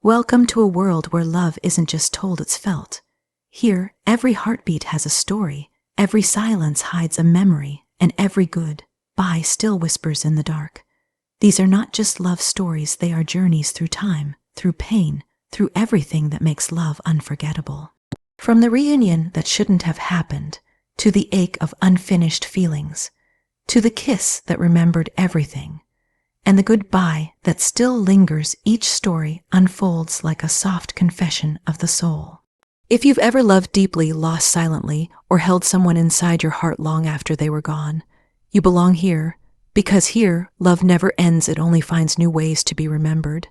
Welcome to a world where love isn't just told, it's felt. Here, every heartbeat has a story, every silence hides a memory, and every goodbye still whispers in the dark. These are not just love stories, they are journeys through time, through pain, through everything that makes love unforgettable. From the reunion that shouldn't have happened, to the ache of unfinished feelings, to the kiss that remembered everything, and the goodbye that still lingers, each story unfolds like a soft confession of the soul. If you've ever loved deeply, lost silently, or held someone inside your heart long after they were gone, you belong here, because here, love never ends, it only finds new ways to be remembered.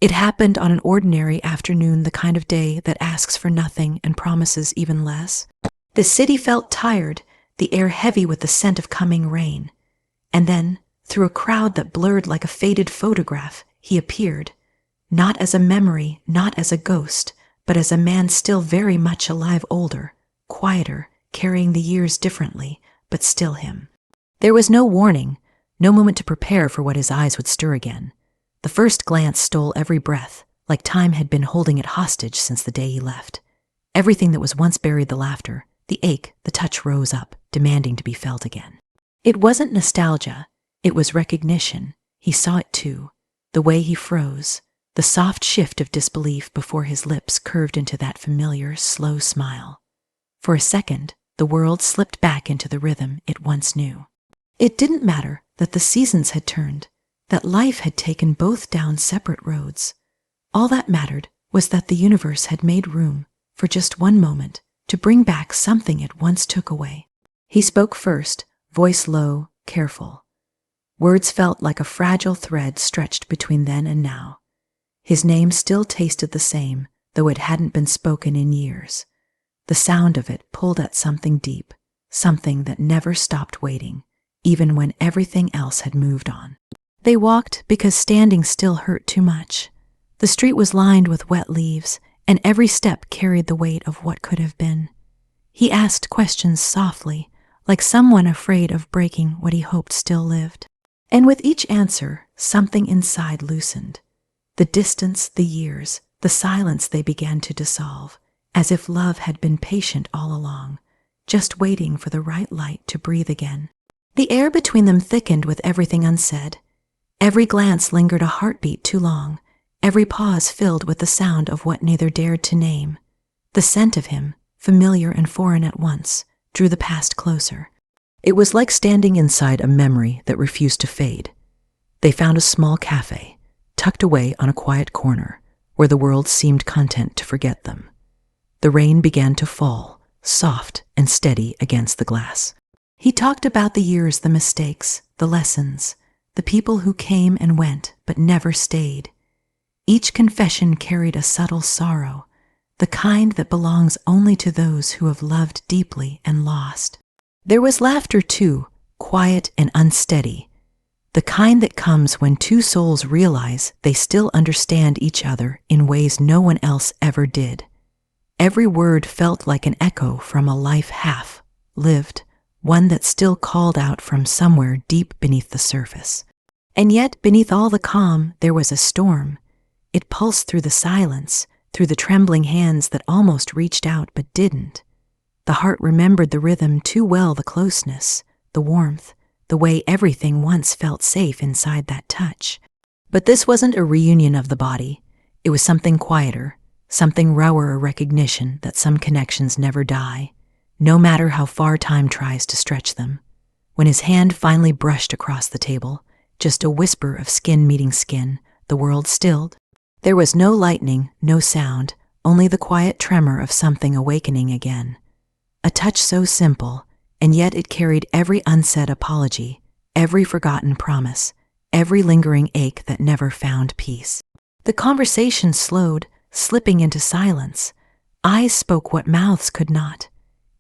It happened on an ordinary afternoon, the kind of day that asks for nothing and promises even less. The city felt tired, the air heavy with the scent of coming rain. And then, through a crowd that blurred like a faded photograph, he appeared, not as a memory, not as a ghost, but as a man still very much alive, older, quieter, carrying the years differently, but still him. There was no warning, no moment to prepare for what his eyes would stir again. The first glance stole every breath, like time had been holding it hostage since the day he left. Everything that was once buried, the laughter, the ache, the touch, rose up, demanding to be felt again. It wasn't nostalgia, it was recognition. He saw it too, the way he froze, the soft shift of disbelief before his lips curved into that familiar, slow smile. For a second, the world slipped back into the rhythm it once knew. It didn't matter that the seasons had turned, that life had taken both down separate roads. All that mattered was that the universe had made room, for just one moment, to bring back something it once took away. He spoke first, voice low, careful. Words felt like a fragile thread stretched between then and now. His name still tasted the same, though it hadn't been spoken in years. The sound of it pulled at something deep, something that never stopped waiting, even when everything else had moved on. They walked because standing still hurt too much. The street was lined with wet leaves, and every step carried the weight of what could have been. He asked questions softly, like someone afraid of breaking what he hoped still lived. And with each answer, something inside loosened. The distance, the years, the silence, they began to dissolve, as if love had been patient all along, just waiting for the right light to breathe again. The air between them thickened with everything unsaid. Every glance lingered a heartbeat too long, every pause filled with the sound of what neither dared to name. The scent of him, familiar and foreign at once, drew the past closer. It was like standing inside a memory that refused to fade. They found a small cafe, tucked away on a quiet corner, where the world seemed content to forget them. The rain began to fall, soft and steady against the glass. He talked about the years, the mistakes, the lessons, the people who came and went but never stayed. Each confession carried a subtle sorrow, the kind that belongs only to those who have loved deeply and lost. There was laughter too, quiet and unsteady, the kind that comes when two souls realize they still understand each other in ways no one else ever did. Every word felt like an echo from a life half lived, one that still called out from somewhere deep beneath the surface. And yet, beneath all the calm, there was a storm. It pulsed through the silence, through the trembling hands that almost reached out but didn't. The heart remembered the rhythm too well, the closeness, the warmth, the way everything once felt safe inside that touch. But this wasn't a reunion of the body. It was something quieter, something rawer, a recognition that some connections never die, no matter how far time tries to stretch them. When his hand finally brushed across the table, just a whisper of skin meeting skin, the world stilled. There was no lightning, no sound, only the quiet tremor of something awakening again. A touch so simple, and yet it carried every unsaid apology, every forgotten promise, every lingering ache that never found peace. The conversation slowed, slipping into silence. Eyes spoke what mouths could not.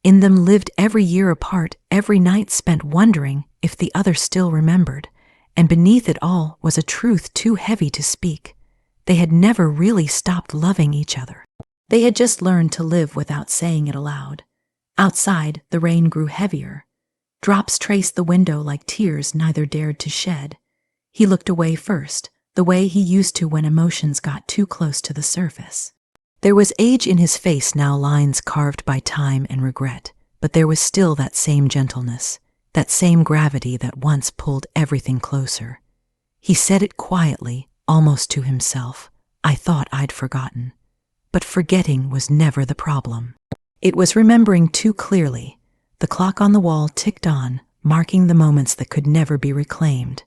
In them lived every year apart, every night spent wondering if the other still remembered, and beneath it all was a truth too heavy to speak. They had never really stopped loving each other. They had just learned to live without saying it aloud. Outside, the rain grew heavier. Drops traced the window like tears neither dared to shed. He looked away first, the way he used to when emotions got too close to the surface. There was age in his face now, lines carved by time and regret, but there was still that same gentleness, that same gravity that once pulled everything closer. He said it quietly, almost to himself. I thought I'd forgotten. But forgetting was never the problem. It was remembering too clearly. The clock on the wall ticked on, marking the moments that could never be reclaimed.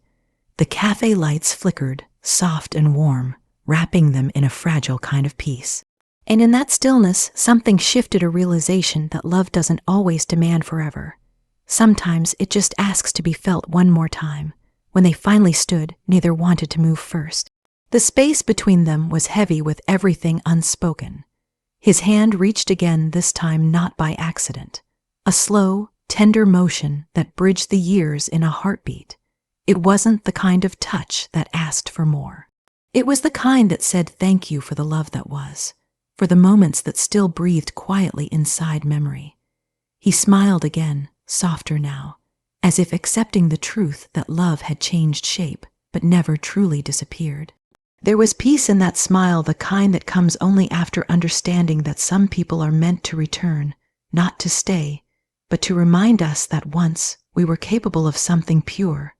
The cafe lights flickered, soft and warm, wrapping them in a fragile kind of peace. And in that stillness, something shifted, a realization that love doesn't always demand forever. Sometimes it just asks to be felt one more time. When they finally stood, neither wanted to move first. The space between them was heavy with everything unspoken. His hand reached again, this time not by accident. A slow, tender motion that bridged the years in a heartbeat. It wasn't the kind of touch that asked for more. It was the kind that said thank you for the love that was, for the moments that still breathed quietly inside memory. He smiled again, softer now, as if accepting the truth that love had changed shape but never truly disappeared. There was peace in that smile, the kind that comes only after understanding that some people are meant to return, not to stay, but to remind us that once we were capable of something pure.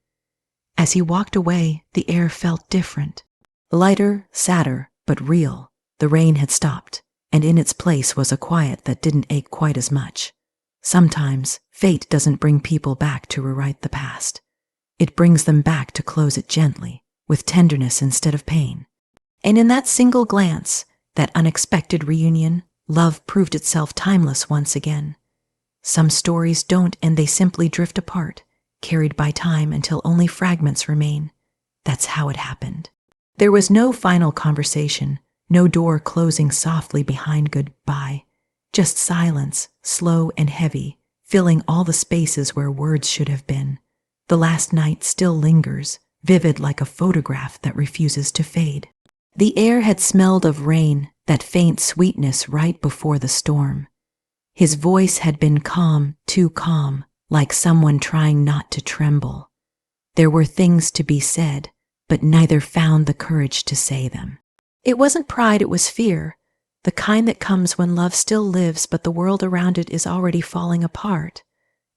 As he walked away, the air felt different. Lighter, sadder, but real. The rain had stopped, and in its place was a quiet that didn't ache quite as much. Sometimes, fate doesn't bring people back to rewrite the past. It brings them back to close it gently, with tenderness instead of pain. And in that single glance, that unexpected reunion, love proved itself timeless once again. Some stories don't, and they simply drift apart, carried by time until only fragments remain. That's how it happened. There was no final conversation, no door closing softly behind goodbye. Just silence, slow and heavy, filling all the spaces where words should have been. The last night still lingers, vivid like a photograph that refuses to fade. The air had smelled of rain, that faint sweetness right before the storm. His voice had been calm, too calm, like someone trying not to tremble. There were things to be said, but neither found the courage to say them. It wasn't pride, it was fear, the kind that comes when love still lives but the world around it is already falling apart.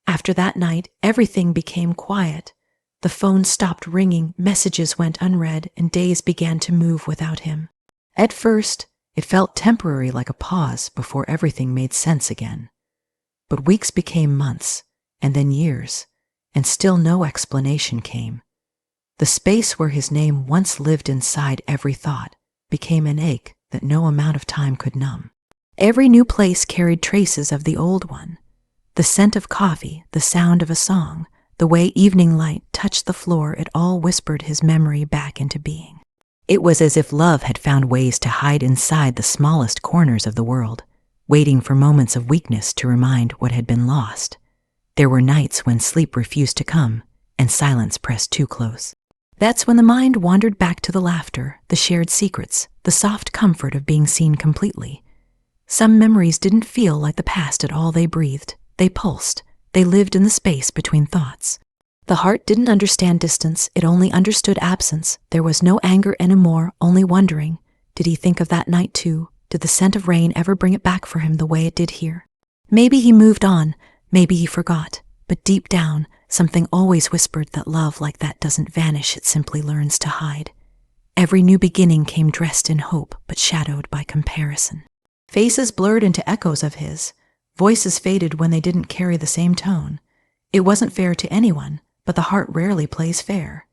After that night, everything became quiet. The phone stopped ringing, messages went unread, and days began to move without him. At first, it felt temporary, like a pause before everything made sense again. But weeks became months, and then years, and still no explanation came. The space where his name once lived inside every thought became an ache that no amount of time could numb. Every new place carried traces of the old one. The scent of coffee, the sound of a song, the way evening light touched the floor, it all whispered his memory back into being. It was as if love had found ways to hide inside the smallest corners of the world, waiting for moments of weakness to remind what had been lost. There were nights when sleep refused to come and silence pressed too close. That's when the mind wandered back to the laughter, the shared secrets, the soft comfort of being seen completely. Some memories didn't feel like the past at all. They breathed, they pulsed, they lived in the space between thoughts. The heart didn't understand distance, it only understood absence. There was no anger anymore, only wondering. Did he think of that night too? Did the scent of rain ever bring it back for him the way it did here? Maybe he moved on, maybe he forgot, but deep down, something always whispered that love like that doesn't vanish, it simply learns to hide. Every new beginning came dressed in hope, but shadowed by comparison. Faces blurred into echoes of his. Voices faded when they didn't carry the same tone. It wasn't fair to anyone, but the heart rarely plays fair.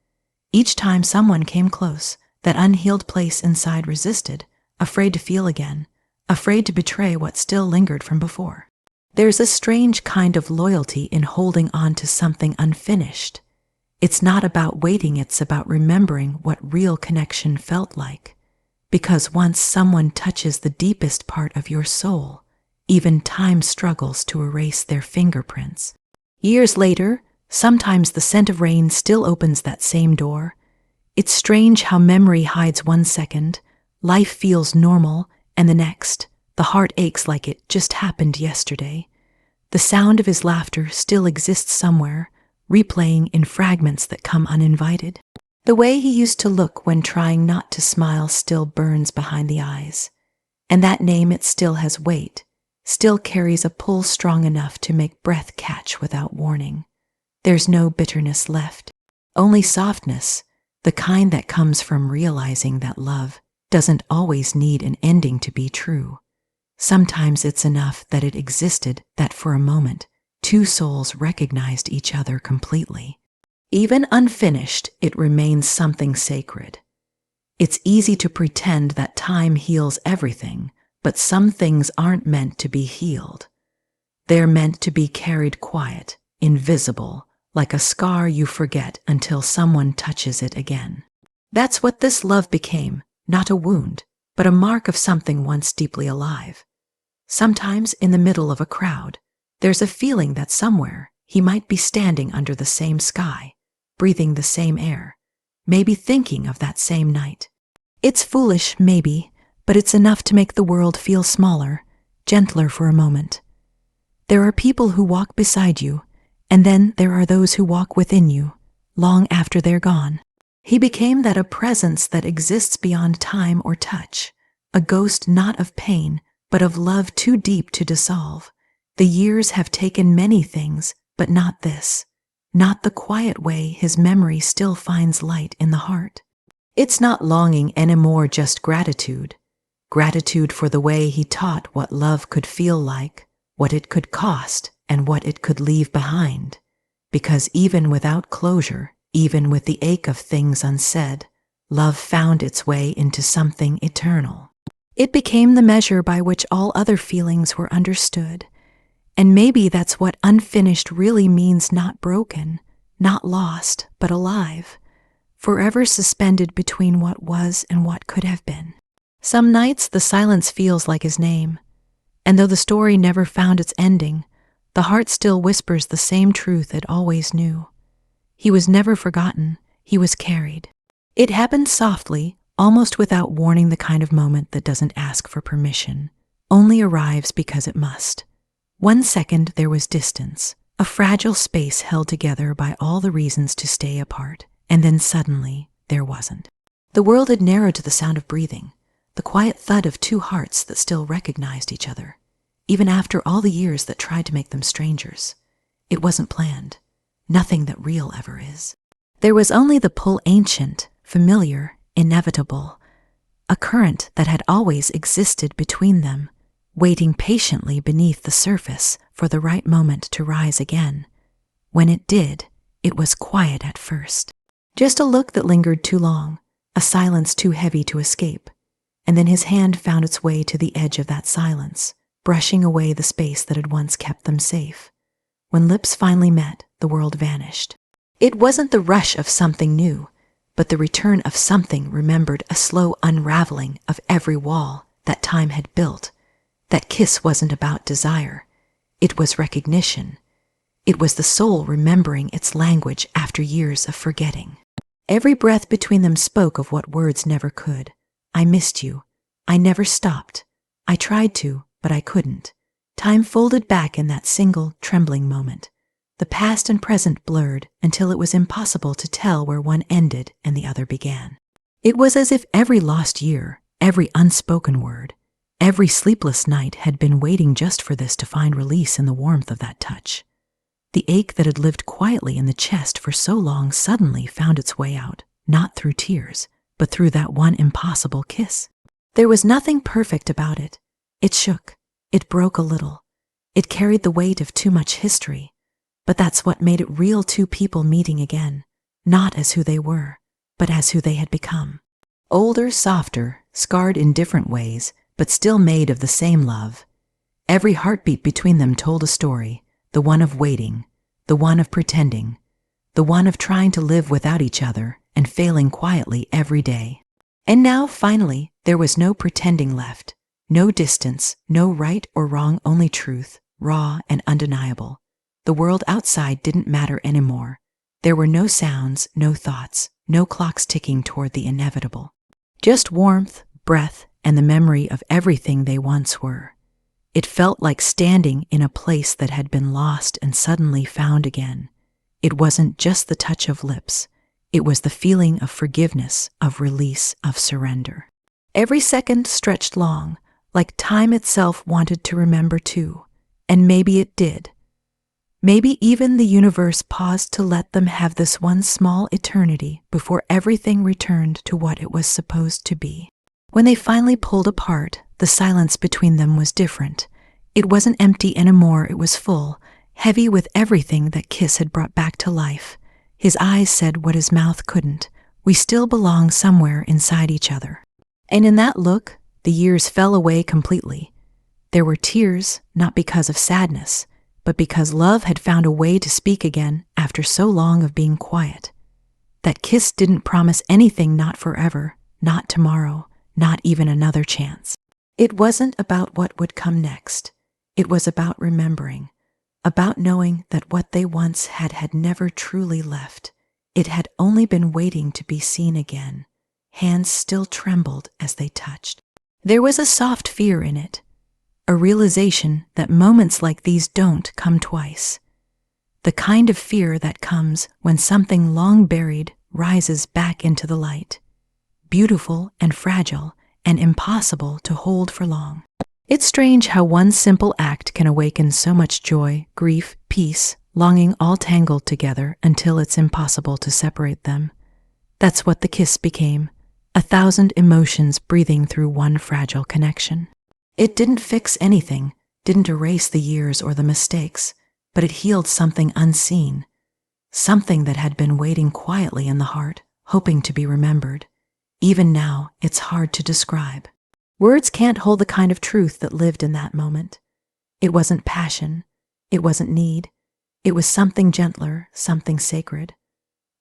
Each time someone came close, that unhealed place inside resisted, afraid to feel again, afraid to betray what still lingered from before. There's a strange kind of loyalty in holding on to something unfinished. It's not about waiting, it's about remembering what real connection felt like. Because once someone touches the deepest part of your soul, even time struggles to erase their fingerprints. Years later, sometimes the scent of rain still opens that same door. It's strange how memory hides 1 second, life feels normal, and the next, the heart aches like it just happened yesterday. The sound of his laughter still exists somewhere, replaying in fragments that come uninvited. The way he used to look when trying not to smile still burns behind the eyes. And that name, it still has weight, still carries a pull strong enough to make breath catch without warning. There's no bitterness left, only softness, the kind that comes from realizing that love doesn't always need an ending to be true. Sometimes it's enough that it existed, that for a moment, two souls recognized each other completely. Even unfinished, it remains something sacred. It's easy to pretend that time heals everything, but some things aren't meant to be healed. They're meant to be carried quiet, invisible, like a scar you forget until someone touches it again. That's what this love became, not a wound, but a mark of something once deeply alive. Sometimes in the middle of a crowd, there's a feeling that somewhere he might be standing under the same sky, breathing the same air, maybe thinking of that same night. It's foolish, maybe, but it's enough to make the world feel smaller, gentler for a moment. There are people who walk beside you, and then there are those who walk within you, long after they're gone. He became that, a presence that exists beyond time or touch, a ghost not of pain, but of love too deep to dissolve. The years have taken many things, but not this. Not the quiet way his memory still finds light in the heart. It's not longing anymore, just gratitude. Gratitude for the way he taught what love could feel like, what it could cost, and what it could leave behind. Because even without closure, even with the ache of things unsaid, love found its way into something eternal. It became the measure by which all other feelings were understood. And maybe that's what unfinished really means: not broken, not lost, but alive, forever suspended between what was and what could have been. Some nights the silence feels like his name, and though the story never found its ending, the heart still whispers the same truth it always knew. He was never forgotten, he was carried. It happened softly, almost without warning, the kind of moment that doesn't ask for permission, only arrives because it must. 1 second there was distance, a fragile space held together by all the reasons to stay apart, and then suddenly there wasn't. The world had narrowed to the sound of breathing, the quiet thud of two hearts that still recognized each other, even after all the years that tried to make them strangers. It wasn't planned, nothing that real ever is. There was only the pull, ancient, familiar, inevitable, a current that had always existed between them, waiting patiently beneath the surface for the right moment to rise again. When it did, it was quiet at first. Just a look that lingered too long, a silence too heavy to escape, and then his hand found its way to the edge of that silence, brushing away the space that had once kept them safe. When lips finally met, the world vanished. It wasn't the rush of something new, but the return of something remembered, a slow unraveling of every wall that time had built. That kiss wasn't about desire. It was recognition. It was the soul remembering its language after years of forgetting. Every breath between them spoke of what words never could. I missed you. I never stopped. I tried to, but I couldn't. Time folded back in that single, trembling moment. The past and present blurred until it was impossible to tell where one ended and the other began. It was as if every lost year, every unspoken word, every sleepless night had been waiting just for this to find release in the warmth of that touch. The ache that had lived quietly in the chest for so long suddenly found its way out, not through tears, but through that one impossible kiss. There was nothing perfect about it. It shook. It broke a little. It carried the weight of too much history. But that's what made it real: two people meeting again, not as who they were, but as who they had become. Older, softer, scarred in different ways, but still made of the same love. Every heartbeat between them told a story, the one of waiting, the one of pretending, the one of trying to live without each other and failing quietly every day. And now, finally, there was no pretending left, no distance, no right or wrong, only truth, raw and undeniable. The world outside didn't matter anymore. There were no sounds, no thoughts, no clocks ticking toward the inevitable. Just warmth, breath, and the memory of everything they once were. It felt like standing in a place that had been lost and suddenly found again. It wasn't just the touch of lips. It was the feeling of forgiveness, of release, of surrender. Every second stretched long, like time itself wanted to remember too. And maybe it did. Maybe even the universe paused to let them have this one small eternity before everything returned to what it was supposed to be. When they finally pulled apart, the silence between them was different. It wasn't empty anymore, it was full, heavy with everything that Kiss had brought back to life. His eyes said what his mouth couldn't. We still belong somewhere inside each other. And in that look, the years fell away completely. There were tears, not because of sadness, but because love had found a way to speak again after so long of being quiet. That kiss didn't promise anything, not forever, not tomorrow, not even another chance. It wasn't about what would come next. It was about remembering, about knowing that what they once had never truly left. It had only been waiting to be seen again. Hands still trembled as they touched. There was a soft fear in it, a realization that moments like these don't come twice. The kind of fear that comes when something long buried rises back into the light, beautiful and fragile and impossible to hold for long. It's strange how one simple act can awaken so much joy, grief, peace, longing all tangled together until it's impossible to separate them. That's what the kiss became, 1,000 emotions breathing through one fragile connection. It didn't fix anything, didn't erase the years or the mistakes, but it healed something unseen, something that had been waiting quietly in the heart, hoping to be remembered. Even now, it's hard to describe. Words can't hold the kind of truth that lived in that moment. It wasn't passion. It wasn't need. It was something gentler, something sacred.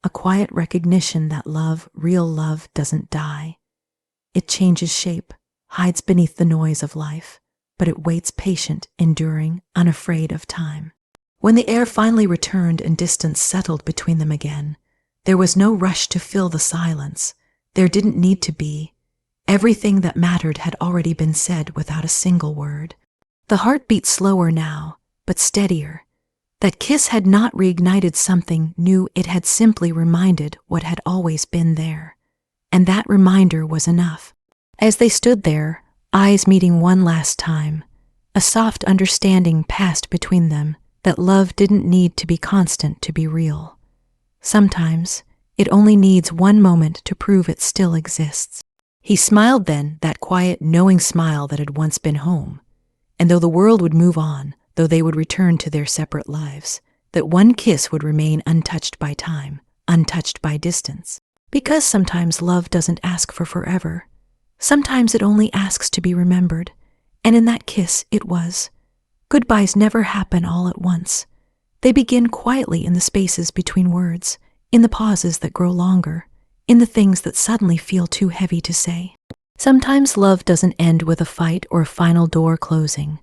A quiet recognition that love, real love, doesn't die. It changes shape, hides beneath the noise of life, but it waits patient, enduring, unafraid of time. When the air finally returned and distance settled between them again, there was no rush to fill the silence. There didn't need to be. Everything that mattered had already been said without a single word. The heart beat slower now, but steadier. That kiss had not reignited something new, it had simply reminded what had always been there. And that reminder was enough. As they stood there, eyes meeting one last time, a soft understanding passed between them that love didn't need to be constant to be real. Sometimes, it only needs one moment to prove it still exists. He smiled then, that quiet, knowing smile that had once been home. And though the world would move on, though they would return to their separate lives, that one kiss would remain untouched by time, untouched by distance. Because sometimes love doesn't ask for forever. Sometimes it only asks to be remembered. And in that kiss, it was. Goodbyes never happen all at once. They begin quietly in the spaces between words, in the pauses that grow longer, in the things that suddenly feel too heavy to say. Sometimes love doesn't end with a fight or a final door closing.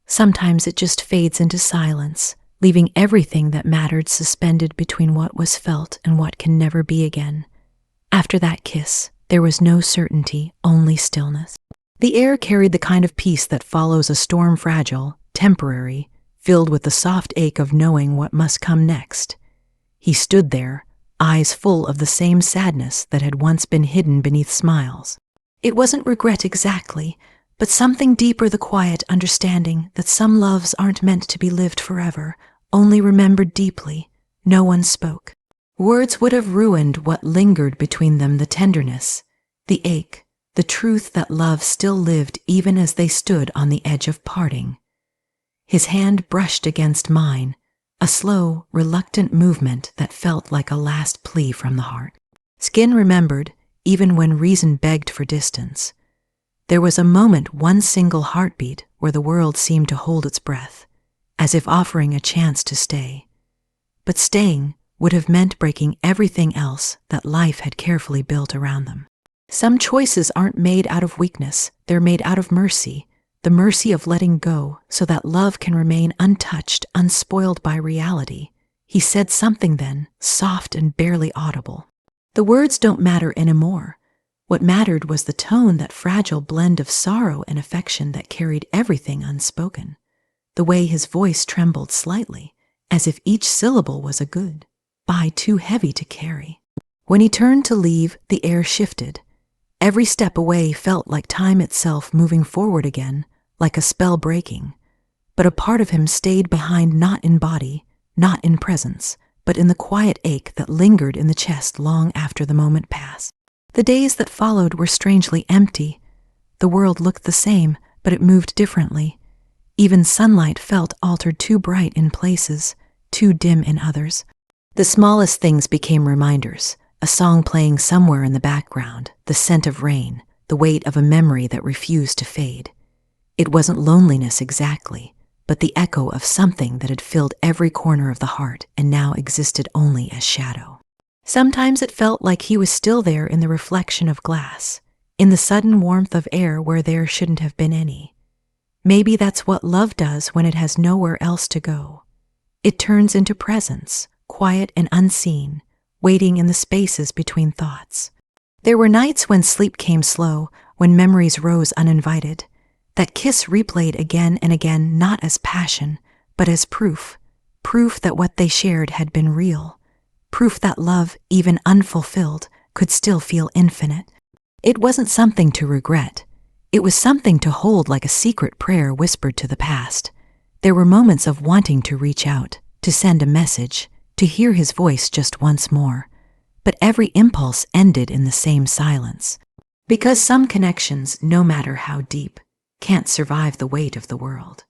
Sometimes it just fades into silence, leaving everything that mattered suspended between what was felt and what can never be again. After that kiss, there was no certainty, only stillness. The air carried the kind of peace that follows a storm, fragile, temporary, filled with the soft ache of knowing what must come next. He stood there, eyes full of the same sadness that had once been hidden beneath smiles. It wasn't regret exactly, but something deeper, the quiet understanding that some loves aren't meant to be lived forever, only remembered deeply. No one spoke. Words would have ruined what lingered between them, the tenderness, the ache, the truth that love still lived even as they stood on the edge of parting. His hand brushed against mine, a slow, reluctant movement that felt like a last plea from the heart. Skin remembered, even when reason begged for distance. There was a moment, one single heartbeat, where the world seemed to hold its breath, as if offering a chance to stay. But staying would have meant breaking everything else that life had carefully built around them. Some choices aren't made out of weakness, they're made out of mercy, the mercy of letting go so that love can remain untouched, unspoiled by reality. He said something then, soft and barely audible. The words don't matter anymore. What mattered was the tone, that fragile blend of sorrow and affection that carried everything unspoken. The way his voice trembled slightly, as if each syllable was a goodbye too heavy to carry. When he turned to leave, the air shifted. Every step away felt like time itself moving forward again, like a spell breaking. But a part of him stayed behind, not in body, not in presence, but in the quiet ache that lingered in the chest long after the moment passed. The days that followed were strangely empty. The world looked the same, but it moved differently. Even sunlight felt altered, too bright in places, too dim in others. The smallest things became reminders, a song playing somewhere in the background, the scent of rain, the weight of a memory that refused to fade. It wasn't loneliness exactly, but the echo of something that had filled every corner of the heart and now existed only as shadow. Sometimes it felt like he was still there in the reflection of glass, in the sudden warmth of air where there shouldn't have been any. Maybe that's what love does when it has nowhere else to go. It turns into presence, quiet and unseen, waiting in the spaces between thoughts. There were nights when sleep came slow, when memories rose uninvited. That kiss replayed again and again, not as passion, but as proof that what they shared had been real, proof that love, even unfulfilled, could still feel infinite. It wasn't something to regret. It was something to hold like a secret prayer whispered to the past. There were moments of wanting to reach out, to send a message, to hear his voice just once more. But every impulse ended in the same silence. Because some connections, no matter how deep, can't survive the weight of the world.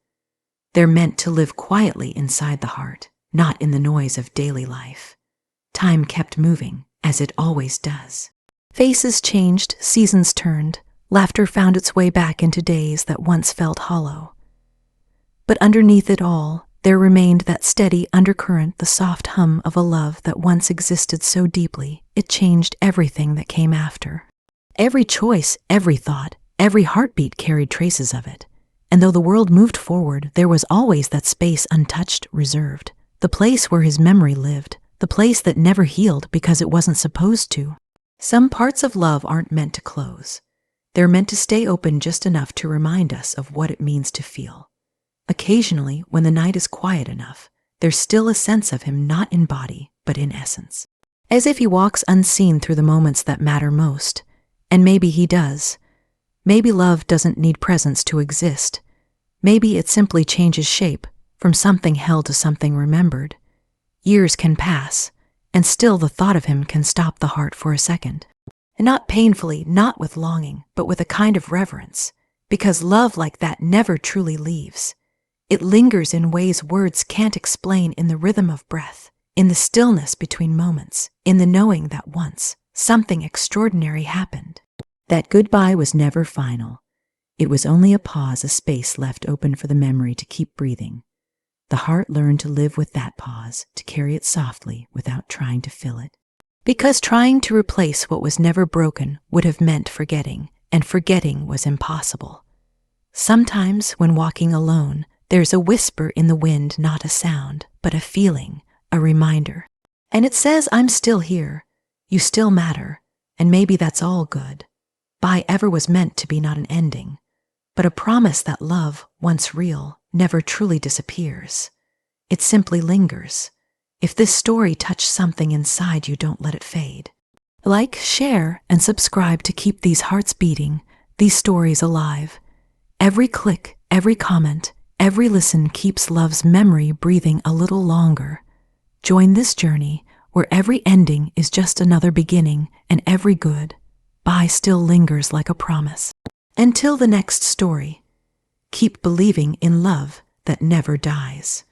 They're meant to live quietly inside the heart, not in the noise of daily life. Time kept moving, as it always does. Faces changed, seasons turned, laughter found its way back into days that once felt hollow. But underneath it all, there remained that steady undercurrent, the soft hum of a love that once existed so deeply, it changed everything that came after. Every choice, every thought, every heartbeat carried traces of it. And though the world moved forward, there was always that space untouched, reserved, the place where his memory lived, the place that never healed because it wasn't supposed to. Some parts of love aren't meant to close. They're meant to stay open just enough to remind us of what it means to feel. Occasionally, when the night is quiet enough, there's still a sense of him not in body, but in essence. As if he walks unseen through the moments that matter most. And maybe he does. Maybe love doesn't need presence to exist. Maybe it simply changes shape, from something held to something remembered. Years can pass, and still the thought of him can stop the heart for a second. And not painfully, not with longing, but with a kind of reverence, because love like that never truly leaves. It lingers in ways words can't explain, in the rhythm of breath, in the stillness between moments, in the knowing that once something extraordinary happened. That goodbye was never final. It was only a pause, a space left open for the memory to keep breathing. The heart learned to live with that pause, to carry it softly without trying to fill it. Because trying to replace what was never broken would have meant forgetting, and forgetting was impossible. Sometimes, when walking alone, there's a whisper in the wind, not a sound, but a feeling, a reminder. And it says, I'm still here, you still matter, and maybe that's all good. Bye ever was meant to be not an ending, but a promise that love, once real, never truly disappears. It simply lingers. If this story touched something inside you, don't let it fade. Like, share, and subscribe to keep these hearts beating, these stories alive. Every click, every comment, every listen keeps love's memory breathing a little longer. Join this journey where every ending is just another beginning, and every good bye still lingers like a promise. Until the next story, keep believing in love that never dies.